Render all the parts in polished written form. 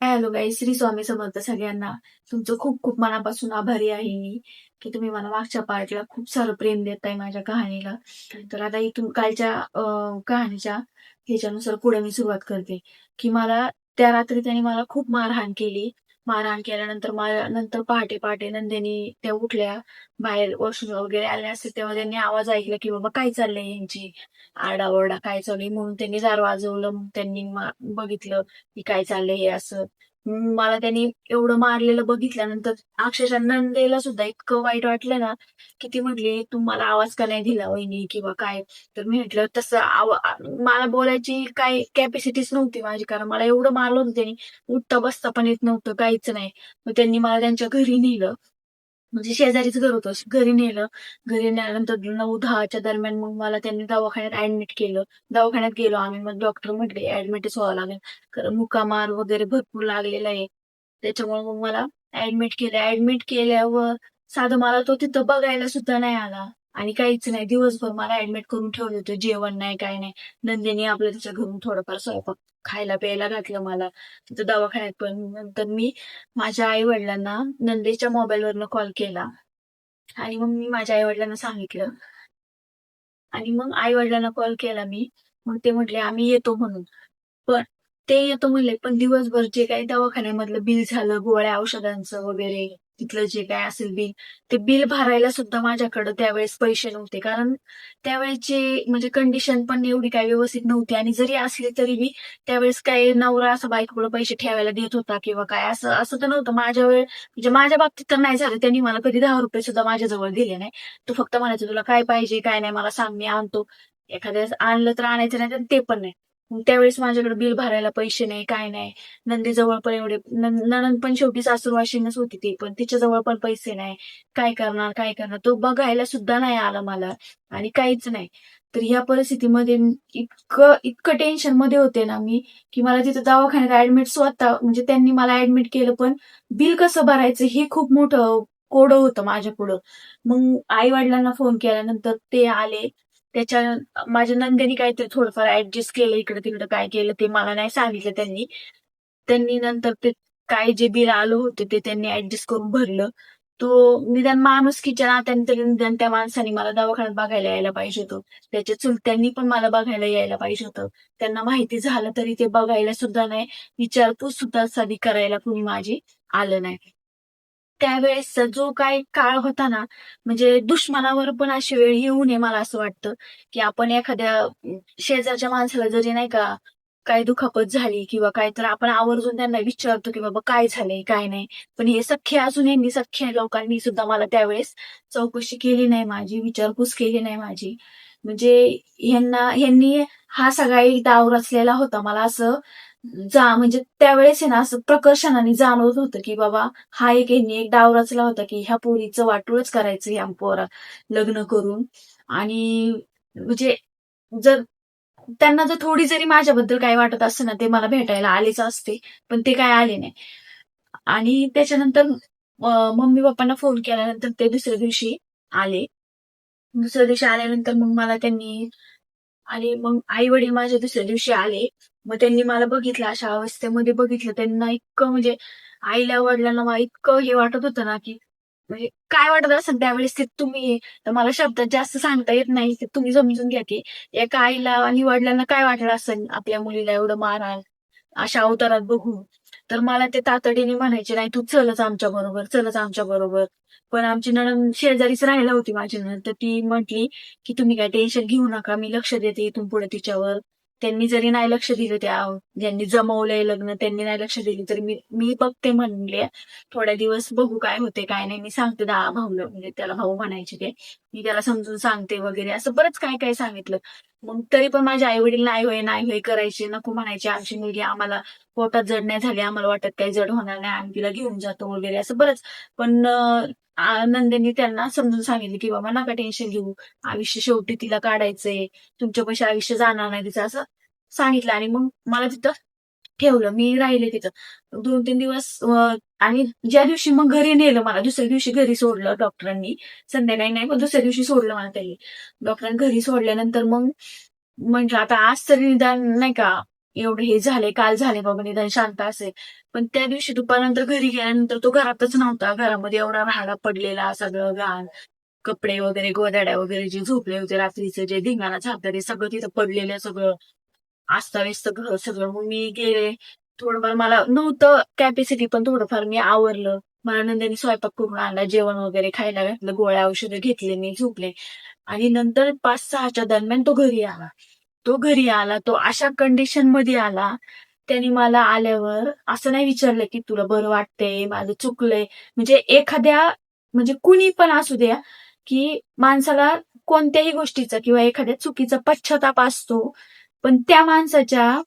Hello गाईस, श्री स्वामी समर्थ सगळ्यांना. तुमचं खूप खूप मनापासून आभारी आहे मी, की तुम्ही मला मागच्या पार्टला खूप सारं प्रेम देताय माझ्या कहाणीला. तर आता इथून कालच्या कहाणीच्या ह्याच्यानुसार पुढे मी सुरुवात करते, की मला त्या रात्री त्यांनी मला खूप मारहाण केली. मारहाण केल्यानंतर मला नंतर पहाटे पहाटे नंदिनी त्या उठल्या, बाहेर वॉशरूम वगैरे आल्या असतील तेव्हा त्यांनी आवाज ऐकला, की बाबा काय चाललंय यांची आरडाओरडा काय चालू आहे. म्हणून त्यांनी दार वाजवलं. मग त्यांनी बघितलं की काय चाललंय हे असं. मला त्यांनी एवढं मारलेलं बघितल्यानंतर अक्षरशः नंदेला सुद्धा इतकं वाईट वाटलं ना, की ती म्हटली, "तू मला आवाज का नाही दिला वहिनी?" किंवा काय. तर मी म्हटलं, "तसं मला बोलायची काही कॅपॅसिटीच नव्हती माझी, कारण मला एवढं मारलं होतं त्यांनी. उठता बसता पण येत नव्हतं, काहीच नाही." मग त्यांनी मला त्यांच्या घरी नेलं. म्हणजे शेजारीच घर होतं. घरी नेलं. घरी नेल्यानंतर 9-10च्या दरम्यान मग मला त्यांनी दवाखान्यात ऍडमिट केलं. दवाखान्यात गेलो आम्ही. मग डॉक्टर म्हटले ऍडमिटच व्हावं लागेल. कारण मुका वगैरे भरपूर लागलेला आहे. त्याच्यामुळे मग मला ऍडमिट केलं. ऍडमिट केल्यावर साधं मला तो तिथं बघायला सुद्धा नाही आला. आणि काहीच नाही. दिवसभर मला ऍडमिट करून ठेवलं होतं. जेवण नाही, काही नाही. नंदिनी आपलं तिच्या घरून थोडंफार स्वयंपाक खायला प्यायला घातलं मला. तिथं दवाखान्यात पण. नंतर मी माझ्या आई-वडिलांना नंदेच्या मोबाईलवरनं कॉल केला आणि मग मी माझ्या आई-वडिलांना सांगितलं आणि मग आई-वडिलांना कॉल केला मी. मग ते म्हटले, "आम्ही येतो" म्हणून. पण ते येतो म्हणले, पण दिवसभर जे काही दवाखान्यामधलं बिल झालं, गोळ्या औषधांचं वगैरे, तिथलं जे काही असेल बिल, ते बिल भरायला सुद्धा माझ्याकडं त्यावेळेस पैसे नव्हते. कारण त्यावेळेची म्हणजे कंडिशन पण एवढी काही व्यवस्थित नव्हती आणि जरी असली तरी मी त्यावेळेस काही नवरा असं बायकोकडे पैसे ठेवायला देत होता किंवा काय असं असं तर नव्हतं. म्हणजे माझ्या बाबतीत तर नाही झालं. त्यांनी मला कधी ₹10 सुद्धा माझ्याजवळ दिले नाही. तो फक्त म्हणायचा, "तुला काय पाहिजे, काय नाही मला सांग, मी आणतो." एखाद्या वेळेस आणलं तर आणायचं, नाही तर ते पण नाही. मग त्यावेळेस माझ्याकडे बिल भरायला पैसे नाही, काय नाही. नंदेजवळ पण एवढे नणंद पण शेवटी सासूरवाशीनच होती ती पण. तिच्याजवळ पण पैसे नाही. काय करणार, काय करणार? तो बघायला सुद्धा नाही आला मला आणि काहीच नाही. तर ह्या परिस्थितीमध्ये इतकं इतकं टेन्शनमध्ये होते ना मी, की मला तिथं दवाखान्यात ऍडमिट स्वतः म्हणजे त्यांनी मला ऍडमिट केलं, पण बिल कसं भरायचं हे खूप मोठं कोडं होतं माझ्यापुढं. मग आई-वडिलांना फोन केल्यानंतर ते आले. त्याच्या माझ्या नंदेनी काहीतरी थोडंफार ऍडजस्ट केलं इकडं-तिकडं काय केलं ते मला नाही सांगितलं त्यांनी. त्यांनी नंतर ते काय जे बिल आलं होतं ते त्यांनी ऍडजस्ट करून भरलं. तो निदान माणुसकीच्या नात्याने तरी निदान त्या माणसाने मला दवाखान्यात बघायला यायला पाहिजे होतं. त्याच्या चुलत्यांनी पण मला बघायला यायला पाहिजे होतं. त्यांना माहिती झालं तरी ते बघायला सुद्धा नाही, विचारपूस सुद्धा साधी करायला कुणी माझी आलं नाही. त्यावेळेसचा जो काही काळ होता ना, म्हणजे दुश्मनावर पण अशी वेळ येऊ नये मला असं वाटतं, की आपण एखाद्या शेजारच्या माणसाला जरी नाही का, काही दुखापत झाली किंवा काय तर आपण आवर्जून त्यांना विचारतो, की बाबा काय झालंय, काय नाही. पण हे सख्खे असून यांनी सख्ख्या लोकांनी सुद्धा मला त्यावेळेस चौकशी केली नाही माझी, विचारपूस केली नाही माझी. म्हणजे ह्यांनी हा सगळा एक डाव रचलेला होता. मला असं म्हणजे त्यावेळेस आहे ना, असं प्रकर्षाने जाणवत होतं, की बाबा हा एक यांनी एक डाव रचला होता, की ह्या पोरीचं वाटोळंच करायचं ह्या लग्न करून. आणि म्हणजे जर त्यांना जर थोडी जरी माझ्याबद्दल काही वाटत असतं ना, ते मला भेटायला आलेच असते. पण ते काय आले नाही. आणि त्याच्यानंतर मम्मी-पप्पांना फोन केल्यानंतर ते दुसऱ्या दिवशी आले. दुसऱ्या दिवशी आल्यानंतर मग मला त्यांनी आणि मग आई-वडील माझ्या दुसऱ्या दिवशी आले. मग त्यांनी मला बघितलं, अशा अवस्थेमध्ये बघितलं. त्यांना इतकं म्हणजे आईला-वडिलांना मला इतकं हे वाटत होतं ना, की म्हणजे काय वाटत असेल त्यावेळेस ते तुम्ही तर मला शब्दात जास्त सांगता येत नाही. ते तुम्ही समजून घ्या, की एका आईला आणि वडिलांना काय वाटलं असेल आपल्या मुलीला एवढं मारहाण अशा अवतारात बघून. तर मला ते तातडीने म्हणायचे, "नाही तू चलच आमच्याबरोबर, चलच आमच्याबरोबर." पण आमची नणंद शेजारीच राहायला होती माझी नणंद. तर ती म्हटली, की "तुम्ही काही टेन्शन घेऊ नका. मी लक्ष देते इथून पुढे तिच्यावर." त्यांनी जरी नाही लक्ष दिलं त्या ज्यांनी जमवलंय लग्न त्यांनी नाही लक्ष दिली तरी मी मी बघते म्हणले. थोड्या दिवस बघू काय होते काय नाही. मी सांगते भाऊला म्हणजे त्याला भाऊ म्हणायचे ते. मी त्याला समजून सांगते वगैरे असं बरंच काय काय सांगितलं. मग तरी पण माझे आई-वडील नाही होय, नाही होय करायचे. नको म्हणायचे आमची मुलगी आम्हाला पोटात जड नाही झाली. आम्हाला वाटत काही जड होणार नाही. आम्ही तिला घेऊन जातो वगैरे असं बरंच. पण नंदेनी त्यांना समजून सांगितलं, की "बाबा नका टेन्शन घेऊ. आयुष्य शेवटी तिला काढायचंय. तुमच्यापाशी आयुष्य जाणार नाही तिचं." असं सांगितलं आणि मग मला तिथं ठेवलं. मी राहिले तिथं. 2-3 दिवस आणि ज्या दिवशी मग घरी नेलं मला, दुसऱ्या दिवशी घरी सोडलं डॉक्टरांनी. संध्याकाळी नाही, पण दुसऱ्या दिवशी सोडलं मला त्यांनी. डॉक्टरांनी घरी सोडल्यानंतर मग म्हटलं आता आज तरी निदान नाही का एवढं हे झाले, काल झाले बाबा, निदान शांत असेल. पण त्या दिवशी दुपारनंतर घरी गेल्यानंतर तो घरातच नव्हता. घरामध्ये एवढा राहाडा पडलेला, सगळं घाण, कपडे वगैरे, गोधड्या वगैरे जे झोपले होते रात्रीचे, जे धिंगाणा झालता ते सगळं तिथं पडलेलं, सगळं अस्ताव्यस्त घर सगळं. मग मी गेले, थोडंफार मला नव्हतं कॅपॅसिटी, पण थोडंफार मी आवरलं. मला नंदिनी स्वयंपाक करून आणला, जेवण वगैरे खायला घातलं, गोळ्या औषधं घेतले, मी झोपले. आणि नंतर 5-6च्या दरम्यान तो घरी आला. तो अशा कंडिशन मध्ये आला. त्याने मला आल्यावर असं नाही विचारलं की तुला बरं वाटतंय, माझं चुकलंय. म्हणजे म्हणजे कुणी पण असू द्या, की माणसाला कोणत्याही गोष्टीचा किंवा एखाद्या चुकीचा पश्चाताप असतो. पण त्या माणसाच्या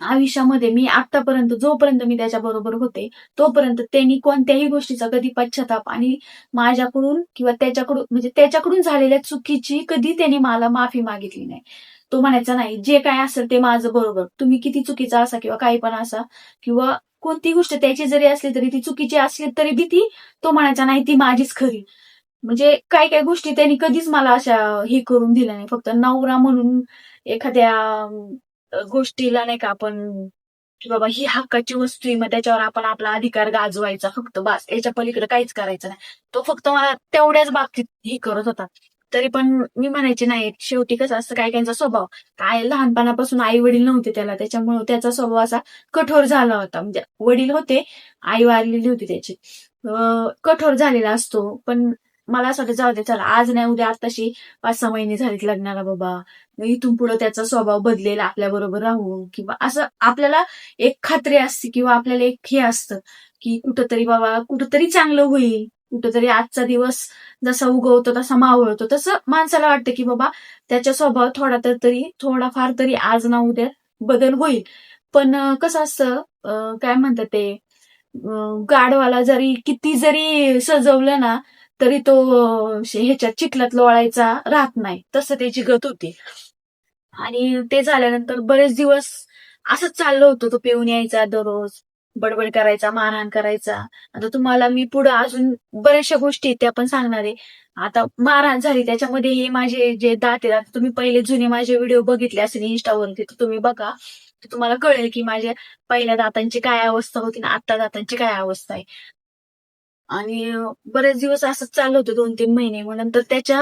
आयुष्यामध्ये मी आतापर्यंत, जोपर्यंत मी त्याच्या बरोबर होते, तोपर्यंत त्यांनी कोणत्याही गोष्टीचा कधी पश्चाताप आणि माझ्याकडून किंवा त्याच्याकडून, म्हणजे त्याच्याकडून झालेल्या चुकीची कधी त्यांनी मला माफी मागितली नाही. तो म्हणायचा नाही, जे काय असेल ते माझं बरोबर, तुम्ही किती चुकीचा असा किंवा काही पण असा, किंवा कोणती गोष्ट त्याची जरी असली तरी ती चुकीची असली तरी बी तो म्हणायचा नाही, ती माझीच खरी. म्हणजे काही काही गोष्टी त्यांनी कधीच मला अशा हे करून दिल्या नाही. फक्त नवरा म्हणून एखाद्या गोष्टीला नाही का आपण, की बाबा ही हक्काची वस्तू आहे, मग त्याच्यावर आपण आपला अधिकार गाजवायचा फक्त, बस, याच्या पलीकडे काहीच करायचं नाही. तो फक्त मला तेवढ्याच बाबतीत हे करत होता. तरी पण मी म्हणायचे नाही, शेवटी कसं असतं, काय काहींचा स्वभाव, काय लहानपणापासून आई वडील नव्हते त्याला, त्याच्यामुळे त्याचा स्वभाव असा कठोर झाला होता. म्हणजे वडील होते, आई वारलेली होती त्याची, कठोर झालेला असतो. पण मला असं वाटतं, जाऊ दे, चला, आज नाही उद्या, आताशी 5-6 महिने झालेत लग्नाला बाबा, मग इथून पुढे त्याचा स्वभाव बदलेल आपल्या बरोबर राहून, किंवा असं आपल्याला एक खात्री असते, किंवा आपल्याला एक हे असतं की कुठंतरी बाबा, कुठंतरी चांगलं होईल, कुठंतरी आजचा दिवस जसा उगवतो तसा मावळतो, तसं माणसाला वाटतं की बाबा त्याच्या स्वभाव थोडाफार तरी आज ना उद्या बदल होईल. पण कसं असतं, काय म्हणतात ते, गाढवाला जरी किती जरी सजवलं ना, तरी तो ह्याच्यात चिखलात लोळायचा राहत नाही, तसं त्याची गत होती. आणि ते झाल्यानंतर बरेच दिवस असंच चाललं होतं. तो पिऊन यायचा दररोज, बडबड करायचा, मारहाण करायचा. आता तुम्हाला मी पुढे अजून बऱ्याचशा गोष्टी आहेत त्या पण सांगणार आहे. आता मारहाण झाली, त्याच्यामध्ये हे माझे जे दात आहेत, आता तुम्ही पहिले जुने माझे व्हिडिओ बघितले असेल इंस्टावरती, तर तुम्ही बघा, तर तुम्हाला कळेल की माझ्या पहिल्या दातांची काय अवस्था होती आणि आता दातांची काय अवस्था आहे. आणि बरेच दिवस असंच चाललं होतं, 2-3 महिने. मग नंतर त्याचे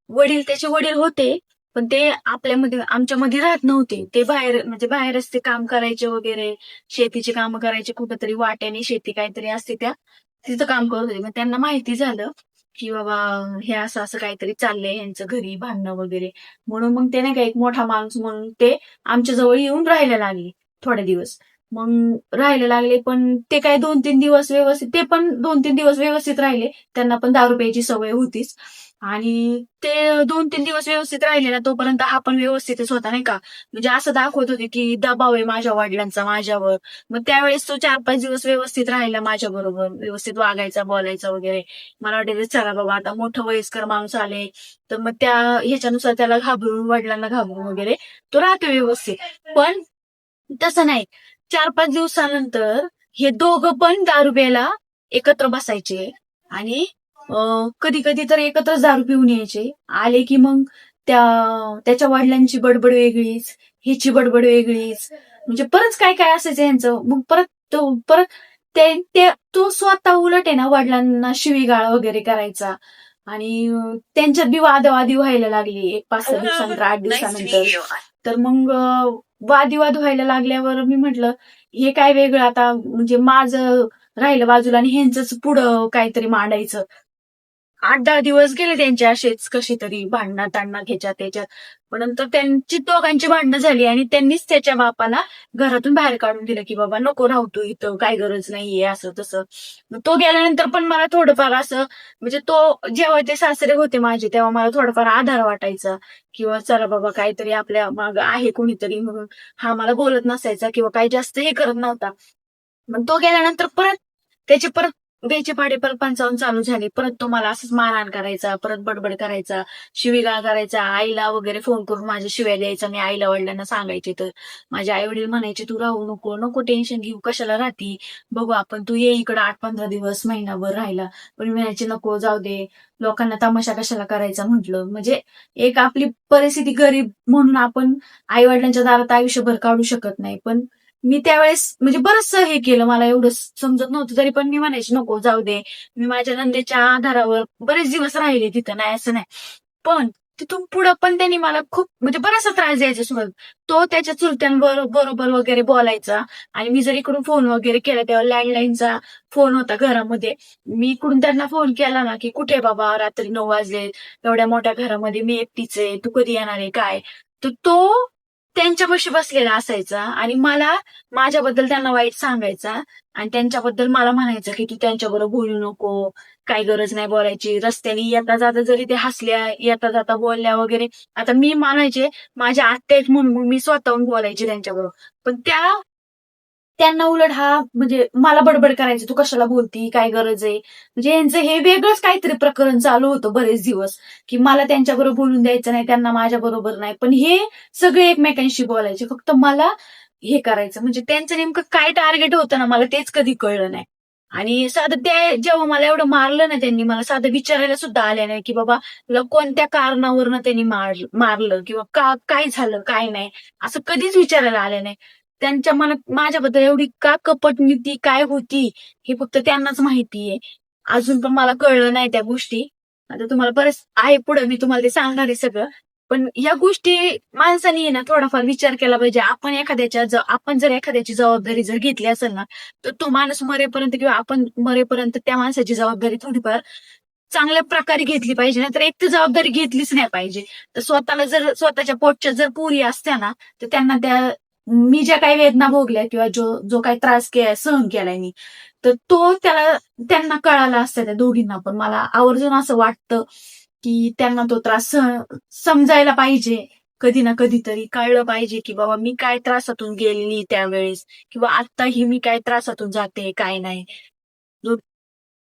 वडील होते, पण ते आमच्यामध्ये राहत नव्हते. ते बाहेर, म्हणजे बाहेरच ते काम करायचे वगैरे, शेतीची कामं करायचे, कुठंतरी वाट्याने शेती काहीतरी असते तिथं काम करत होते. मग त्यांना माहिती झालं की बाबा हे असं असं काहीतरी चाललंय यांचं घरी, भांडणं वगैरे. म्हणून मग ते नाही का, एक मोठा माणूस म्हणून ते आमच्या जवळ येऊन राहायला लागले थोडे दिवस. मग राहायला लागले, पण ते काय 2-3 दिवस व्यवस्थित, ते पण 2-3 दिवस व्यवस्थित राहिले. त्यांना पण दारू प्यायची सवय होतीच. आणि ते 2-3 दिवस व्यवस्थित राहिले ना, तोपर्यंत हा पण व्यवस्थितच होता, नाही का. म्हणजे असं दाखवत होते की दबाव आहे माझ्या वडिलांचा माझ्यावर. मग त्यावेळेस तो 4-5 दिवस व्यवस्थित राहिला माझ्या बरोबर, व्यवस्थित वागायचा, बोलायचा वगैरे. मला वाटायचं चला बाबा, आता मोठं वयस्कर माणूस आले, तर मग त्या ह्याच्यानुसार त्याला घाबरून, वडिलांना घाबरून वगैरे तो राहतो व्यवस्थित. पण तसं नाही. 4-5 दिवसानंतर हे दोघं पण दारू प्यायला एकत्र बसायचे. आणि कधी कधी तर एकत्रच दारू पिऊन यायचे. आले की मग त्याच्या वडिलांची बडबड वेगळीच, हिची बडबड वेगळीच, म्हणजे परत काय काय असायचं यांचं. मग परत तो स्वतः उलट आहे ना, वडिलांना शिवीगाळ वगैरे करायचा. आणि त्यांच्यात बी वादवादी व्हायला लागली एक 5-6 दिवसानंतर, 8 दिवसानंतर. तर मग वादविवाद व्हायला लागल्यावर मी म्हटलं, हे काय वेगळं आता, म्हणजे माझं राहिलं बाजूला आणि ह्यांचंच पुढं काहीतरी मांडायचं. 8-10 दिवस गेले त्यांचे असेच कसे तरी भांडणात तांडणात, ह्याच्यात त्याच्यात. पण नंतर त्यांची दोघांची भांडणं झाली आणि त्यांनीच त्याच्या बापाला घरातून बाहेर काढून दिलं की बाबा नको राहू तू इथं, काय गरज नाहीये, असं तसं. मग तो गेल्यानंतर पण मला थोडंफार असं, म्हणजे जेव्हा ते सासरे होते माझे, तेव्हा मला थोडाफार आधार वाटायचा, किंवा चला बाबा काहीतरी आपल्या माग आहे कोणीतरी म्हणून. हा मला बोलत नसायचा किंवा काही जास्त हे करत नव्हता. मग तो गेल्यानंतर परत द्यायचे पाढे परत 55 चालू झाले. परत तो मला असंच मारहाण करायचा, परत बडबड करायचा, शिवीगाळ करायचा. आईला वगैरे फोन करून माझ्या शिव्या द्यायचा. मी आईला वडिलांना सांगायचे तर माझे आई वडील म्हणायचे, "तू राहू नको, नको टेन्शन घेऊ, कशाला राहती? बघू आपण, तू ये इकडं 8-15 दिवस, महिनाभर राहायला." पण मी म्हणायचे, "नको, जाऊ दे. लोकांना तमाशा कशाला करायचा?" म्हटलं. म्हणजे एक आपली परिस्थिती गरीब म्हणून आपण आई वडिलांच्या दारात आयुष्यभर काढू शकत नाही. पण मी त्यावेळेस म्हणजे बरचसं हे केलं. मला एवढं समजत नव्हतं. तरी पण मी म्हणायचे, "नको, जाऊ दे." मी माझ्या नंदेच्या आधारावर बरेच दिवस राहिले तिथं, नाही असं नाही. पण तिथून पुढं पण त्यांनी मला खूप म्हणजे बराचसा त्रास द्यायचा सुरुवात. तो त्याच्या बरोबर वगैरे बोलायचा आणि मी जर इकडून फोन वगैरे केला तेव्हा लँडलाईनचा फोन होता घरामध्ये. मी इकडून त्यांना फोन केला ना, की "कुठे बाबा? रात्री 9 वाजले. एवढ्या मोठ्या घरामध्ये मी एकटीच आहे. तू कधी येणार आहे? काय?" तर तो त्यांच्यापाशी बसलेला असायचा आणि मला माझ्याबद्दल त्यांना वाईट सांगायचा आणि त्यांच्याबद्दल मला म्हणायचं, की "तू त्यांच्याबरोबर बोलू नको. काही गरज नाही बोलायची." रस्त्याने येता-जाता जरी ते हसल्या, येता-जाता बोलल्या वगैरे. आता मी मानायचे माझ्या आत्या आहेत म्हणून मग मी स्वतःहून बोलायचे त्यांच्याबरोबर. पण त्यांना उलट म्हणजे मला बडबड करायची, "तू कशाला बोलती? काय गरज आहे?" म्हणजे यांचं हे वेगळंच काहीतरी प्रकरण चालू होतं बरेच दिवस, की मला त्यांच्याबरोबर बोलून द्यायचं नाही, त्यांना माझ्याबरोबर नाही. पण हे सगळे एकमेकांशी बोलायचे. फक्त मला हे करायचं. म्हणजे त्यांचं नेमकं काय टार्गेट होतं ना, मला तेच कधी कळलं नाही. आणि साधं ते जेव्हा मला एवढं मारलं ना त्यांनी, मला साधं विचारायला सुद्धा आलं नाही, की बाबा तुला कोणत्या कारणावरनं त्यांनी मारलं किंवा काय झालं, काय नाही, असं कधीच विचारायला आलं नाही. त्यांच्या मनात माझ्याबद्दल एवढी का कपट नीती काय होती, हे फक्त त्यांनाच माहितीये. अजून पण मला कळलं नाही त्या गोष्टी. आता तुम्हाला बरंच आहे पुढं मी तुम्हाला ते सांगणार आहे सगळं. पण या गोष्टी माणसाने आहे ना थोडाफार विचार केला पाहिजे. आपण जर एखाद्याची जबाबदारी जर घेतली असेल ना, तर तो माणूस मरेपर्यंत किंवा आपण मरेपर्यंत त्या माणसाची जबाबदारी थोडीफार चांगल्या प्रकारे घेतली पाहिजे. नाहीतर एक तर जबाबदारी घेतलीच नाही पाहिजे. तर स्वतःला जर स्वतःच्या पोटच्या जर पोरी असत्या ना, तर त्यांना मी ज्या काही वेदना भोगल्या किंवा जो काही त्रास सहन केलाय मी, तर तो त्यांना कळाला असता त्या दोघींना पण. मला आवर्जून असं वाटतं, की त्यांना तो त्रास समजायला पाहिजे. कधी ना कधीतरी कळलं पाहिजे, की बाबा मी काय त्रासातून गेलेली त्यावेळेस किंवा आत्ताही मी काय त्रासातून जाते, काय नाही.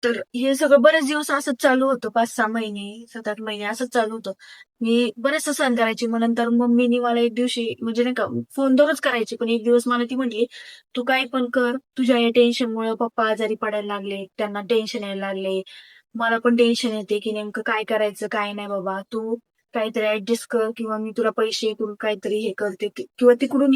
तर हे सगळं बरेच दिवस असंच चालू होतं. 5-6 महिने, 7-8 महिने असंच चालू होतं. मी बरेचसं सहन करायची. मग नंतर मम्मीनी मला एक दिवशी म्हणजे नाही का फोन दररोज करायची. पण एक दिवस मला ती म्हटली, "तू काही पण कर, तुझ्या या टेन्शनमुळे पप्पा आजारी पडायला लागले. त्यांना टेन्शन यायला लागले. मला पण टेन्शन येते, की नेमकं काय करायचं, काय नाही बाबा. तू काहीतरी ॲडजस्ट कर किंवा मी तुला पैसे इकडून काहीतरी हे करते किंवा तिकडून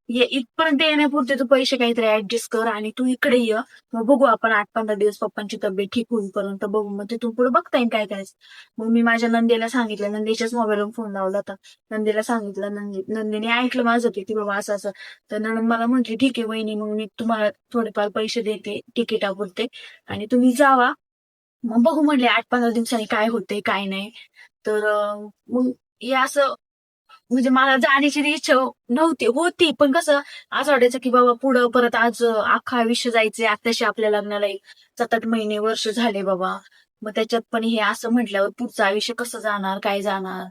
इथपर्यंत येण्यापुरते तू पैसे काहीतरी ॲडजस्ट कर आणि तू इकडे ये. मग बघू आपण 8-15 दिवस पप्पांची तब्येत ठीक होईपर्यंत बघू. मग तिथून पुढे बघता येईल काय करायचं." मग मी माझ्या नंदेला सांगितलं. नंदेच्याच मोबाईलवरून फोन लावला होता. नंदेला सांगितलं. नंदेने ऐकलं माझं की बाबा असं-असं. तर नणंद मला म्हटली, "ठीक आहे वहिनी, मग मी तुम्हाला थोडेफार पैसे देते तिकिटापुरते आणि तुम्ही जावा. मग बघू म्हटले 8-15 दिवसांनी काय होतंय, काय नाही." तर मग हे असं म्हणजे मला जाण्याची इच्छा नव्हती. होती, पण कसं असं वाटायचं, की बाबा पुढं परत आज अख्खं आयुष्य जायचंय. आत्ताशी आपल्या लग्नाला 7-8 महिने, वर्ष झाले बाबा. मग त्याच्यात पण हे असं म्हटल्यावर पुढचं आयुष्य कसं जाणार, काय जाणार?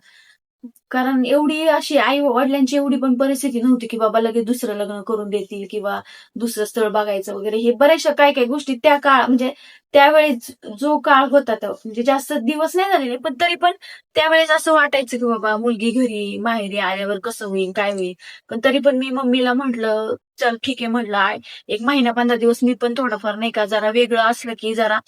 कारण एवढी अशी आई-वडिलांची एवढी पण परिस्थिती नव्हती, की बाबा लगेच दुसरं लग्न करून देतील किंवा दुसरं स्थळ बघायचं वगैरे. हे बऱ्याचशा काही-काही गोष्टी त्या म्हणजे त्यावेळेस जो काळ होता तो म्हणजे जास्त दिवस नाही झालेले, पण तरी पण त्यावेळेस असं वाटायचं, की बाबा मुलगी घरी माहेरी आल्यावर कसं होईल, काय होईल? पण तरी पण मी मम्मीला म्हटलं, "चल ठीक आहे," म्हटलं, "1 महिना 15 दिवस मी पण थोडंफार नाही का जरा वेगळं असलं, की जरा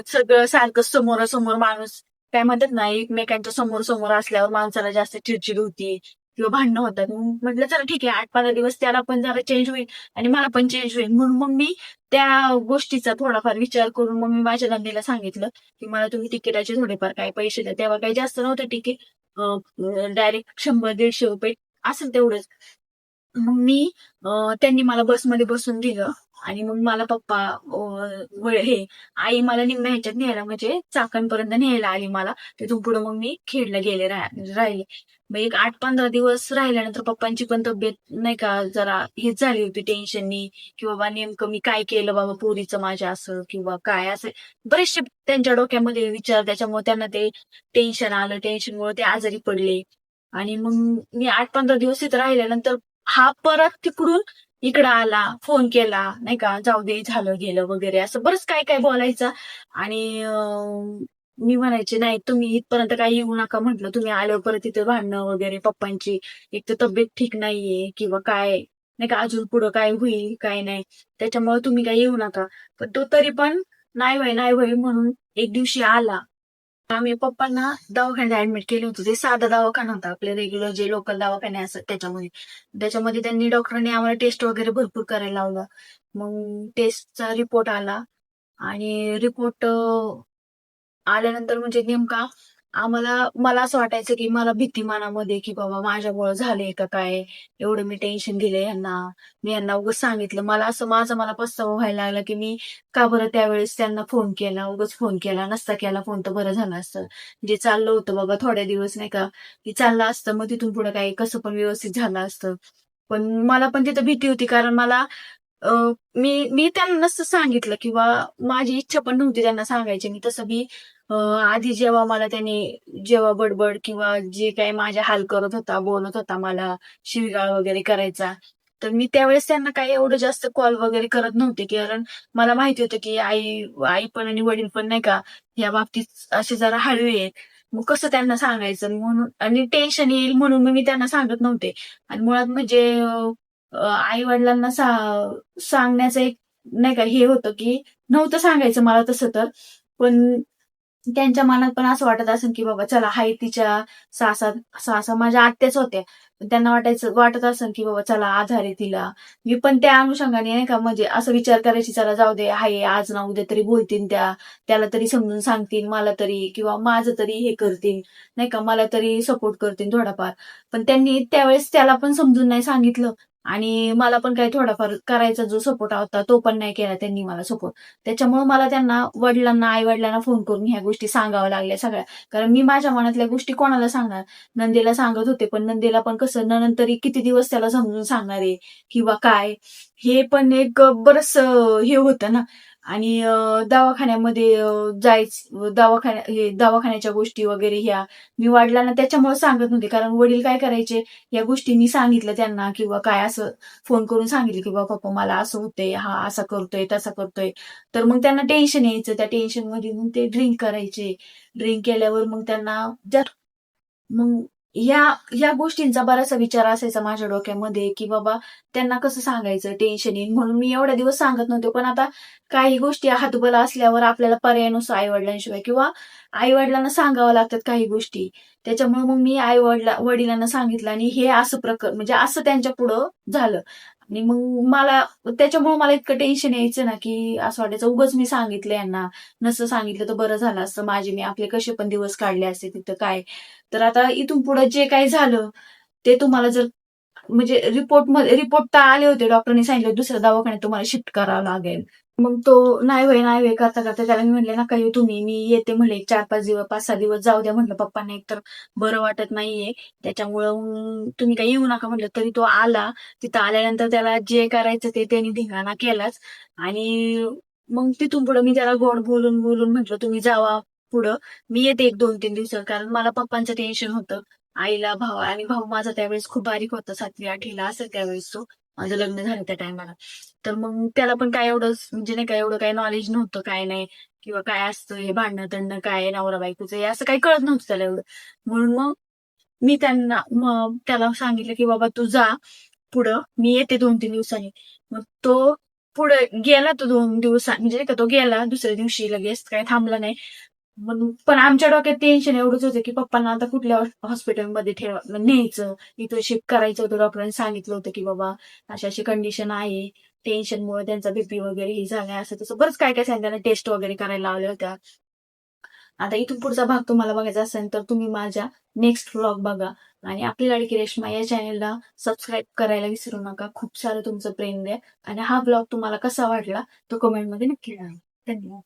सगळं सारखं समोरासमोर माणूस काय म्हणतात ना, एकमेकांच्या समोर-समोर असल्यावर माणसाला जास्त चिडचिड होती किंवा भांडणं होतात. मग म्हटलं चला ठीक आहे 8-15 दिवस त्याला पण जरा चेंज होईल आणि मला पण चेंज होईल. म्हणून मग मी त्या गोष्टीचा थोडाफार विचार करून मग मी माझ्या नंदेला सांगितलं, की मला तुम्ही तिकिटाचे थोडेफार काही पैसे द्या. तेव्हा काही जास्त नव्हतं तिकीट. डायरेक्ट ₹100-150 असेल तेवढंच. मग त्यांनी मला बसमध्ये बसून दिलं आणि मग मला पप्पा आई मला निम्म्या ह्याच्यात न्यायला म्हणजे चाकणपर्यंत न्यायला आली मला. तिथून पुढे मग मी खेडला गेले राहिले. मग एक 8-15 दिवस राहिल्यानंतर पप्पांची पण तब्येत नाही का जरा हेच झाली होती टेन्शननी, की बाबा नेमकं मी काय केलं बाबा पोरीचं माझ्या असं किंवा काय असं बरेचसे त्यांच्या डोक्यामध्ये विचार त्याच्यामुळे त्यांना ते टेन्शन आलं. टेन्शनमुळे ते आजारी पडले. आणि मग मी 8-15 दिवस तिथं राहिल्यानंतर हा परत तिकडून इकडं आला, फोन केला, नाही का, जाऊ दे झालं गेलं वगैरे असं बरंच काय काय बोलायचा. आणि मी म्हणायचे, "नाही तुम्ही इथपर्यंत काही येऊ नका," म्हटलं, "तुम्ही आल्यावर परत इथे भांडणं वगैरे पप्पांची, एक तर तब्येत ठीक नाहीये किंवा काय, नाही का, अजून पुढं काय होईल, काय नाही. त्याच्यामुळे तुम्ही काही येऊ नका." पण तो तरी पण नाही व्हय, नाही व्हय म्हणून एक दिवशी आला. आम्ही पप्पांना दवाखान्यात ऍडमिट केलं होतं. ते साधा दवाखाना होता. आपले रेग्युलर जे लोकल दवाखाने असतात त्याच्यामध्ये. त्याच्यामध्ये त्यांनी डॉक्टरांनी आम्हाला टेस्ट वगैरे भरपूर करायला लावलं. मग टेस्टचा रिपोर्ट आला आणि रिपोर्ट आल्यानंतर म्हणजे नेमका मला असं वाटायचं की मला भीती मनामध्ये की बाबा माझ्यामुळं झालंय का काय? एवढं मी टेन्शन दिलंय ह्यांना. मी ह्यांना उगाच सांगितलं. मला पस्तावा व्हायला लागला की मी का बरं त्यावेळेस त्यांना फोन केला, उगाच फोन केला. नसता केला फोन तर बरं झालं असतं. जे चाललं होतं बाबा थोड्या दिवस नाही का, की चाललं असतं मग तिथून पुढे काही कसं पण व्यवस्थित झालं असतं. पण मला पण तिथं भीती होती कारण मला अ, मी मी त्यांना नसतं सांगितलं किंवा माझी इच्छा पण नव्हती त्यांना सांगायची. मी तसं मी आधी जेव्हा मला त्याने जेव्हा बडबड किंवा जे काही माझे हाल करत होता, बोलत होता मला, शिवीगाळ वगैरे करायचा. तर मी त्यावेळेस त्यांना काही एवढं जास्त कॉल वगैरे करत नव्हते, कारण मला माहिती होतं की आई आई पण आणि वडील पण नाही का, या बाबतीत असे जरा हळवे आहेत. मग कसं त्यांना सांगायचं म्हणून आणि टेन्शन येईल म्हणून मग मी त्यांना सांगत नव्हते. आणि मुळात म्हणजे आई-वडिलांना सांगण्याचं एक नाही का हे होतं, की नव्हतं सांगायचं मला तसं तर. पण त्यांच्या मनात पण असं वाटत असेल, की बाबा चला हाय तिच्या सासा सासा माझ्या आत्याच होत्या. पण त्यांना वाटत असेल, की बाबा चला आधार आहे तिला. मी पण त्या अनुषंगाने नाही का म्हणजे असं विचार करायची चला जाऊ दे हाय आज ना उद्या तरी बोलतील त्या. त्याला तरी समजून सांगतील मला तरी किंवा माझं तरी हे करतील, नाही का मला तरी सपोर्ट करतील थोडाफार. पण त्यांनी त्यावेळेस त्याला पण समजून नाही सांगितलं आणि मला पण काही थोडाफार करायचा जो सपोर्ट होता तो पण नाही केला त्यांनी मला सपोर्ट. त्याच्यामुळे मला त्यांना वडिलांना, आई-वडिलांना फोन करून ह्या गोष्टी सांगाव्या लागल्या सगळ्या. कारण मी माझ्या मनातल्या गोष्टी कोणाला सांगणार? नंदेला सांगत होते, पण नंदेला पण कसं नणंद तरी किती दिवस त्याला समजून सांगणार आहे किंवा काय? हे पण एक बरचसं हे होतं ना. आणि दवाखान्यामध्ये दवाखान्याच्या गोष्टी वगैरे ह्या मी वडिलांना त्याच्यामुळे सांगत नव्हते. कारण वडील काय करायचे, या गोष्टी मी सांगितलं त्यांना किंवा काय असं फोन करून सांगितलं, की "बाबा पप्पा मला असं होतंय, हा असा करतोय, तसा करतोय." तर मग त्यांना टेन्शन यायचं. त्या टेन्शनमध्ये मग ते ड्रिंक करायचे. ड्रिंक केल्यावर मग त्यांना मग ह्या ह्या गोष्टींचा बराचसा विचार असायचा माझ्या डोक्यामध्ये, की बाबा त्यांना कसं सांगायचं, टेन्शन येईल म्हणून मी एवढ्या दिवस सांगत नव्हते. पण आता काही गोष्टी हातोबाला असल्यावर आपल्याला पर्याय नसतो आई-वडिलांशिवाय किंवा आई-वडिलांना सांगाव्या लागतात काही गोष्टी. त्याच्यामुळे मग मी वडिलांना सांगितलं आणि हे असं म्हणजे असं त्यांच्या पुढं झालं. आणि मग त्याच्यामुळे मला इतकं टेन्शन यायचं ना, की असं वाटायचं उगाच मी सांगितलं यांना. नसतं सांगितलं तर बरं झालं असतं. मी आपले कसे पण दिवस काढले असते तिथं काय. तर आता इथून पुढे जे काही झालं, ते तुम्हाला जर म्हणजे रिपोर्ट तर आले होते. डॉक्टरनी सांगितलं दुसऱ्या दवाखान्यात तुम्हाला शिफ्ट करावं लागेल. मग तो नाही व्हय, नाही व्हय करता त्याला मी म्हटले, "नका येऊ तुम्ही. मी येते" म्हणले, "एक 4-5 दिवस, 5-6 दिवस जाऊ द्या" म्हटलं. "पप्पांना एकतर बरं वाटत नाहीये. त्याच्यामुळं तुम्ही काही येऊ नका" म्हटलं. तरी तो आला. तिथं आल्यानंतर त्याला जे करायचं ते त्याने धिंगाणा केलाच. आणि मग तिथून पुढे मी त्याला गोड बोलून म्हटलं, "तुम्ही जावा पुढं. मी येते 1-2-3 दिवसात." कारण मला पप्पांचं टेन्शन होतं. आईला, आणि भाऊ माझा त्यावेळेस खूप बारीक होता. 7वी-8वी ला असेल त्यावेळेस तो. माझं लग्न झालं त्या टायमाला. तर मग त्याला पण काय एवढं म्हणजे नाही का एवढं काही नॉलेज नव्हतं, काय नाही किंवा काय असतं हे भांडणं-तंडणं काय नवरा-बायकोचं हे असं काही कळत नव्हतं त्याला एवढं. म्हणून मग त्याला सांगितलं, की "बाबा तू जा पुढं, मी येते 2-3 दिवसांनी." मग तो पुढे गेला तो 2 दिवसांनी म्हणजे नाही का तो गेला दुसऱ्या दिवशी लगेच काही थांबला नाही. मग पण आमच्या डोक्यात टेन्शन एवढंच होतं, की पप्पांना आता कुठल्या हॉस्पिटलमध्ये न्यायचं. इथं शिफ्ट करायचं होतं. डॉक्टरांनी सांगितलं होतं, की बाबा अशी-अशी कंडिशन आहे. टेन्शनमुळे त्यांचा बीपी वगैरे हे झालाय असं तसं बरंच काय-काय सांगितलं. त्यांना टेस्ट वगैरे करायला लावल्या होत्या. आता इथून पुढचा भाग तुम्हाला बघायचा असेल तर तुम्ही माझ्या नेक्स्ट व्लॉग बघा आणि आपली लाडकी रेश्मा या चॅनेलला सबस्क्राईब करायला विसरू नका. खूप सारं तुमचं प्रेम द्या आणि हा व्लॉग तुम्हाला कसा वाटला तो कमेंटमध्ये नक्की कळवा. धन्यवाद.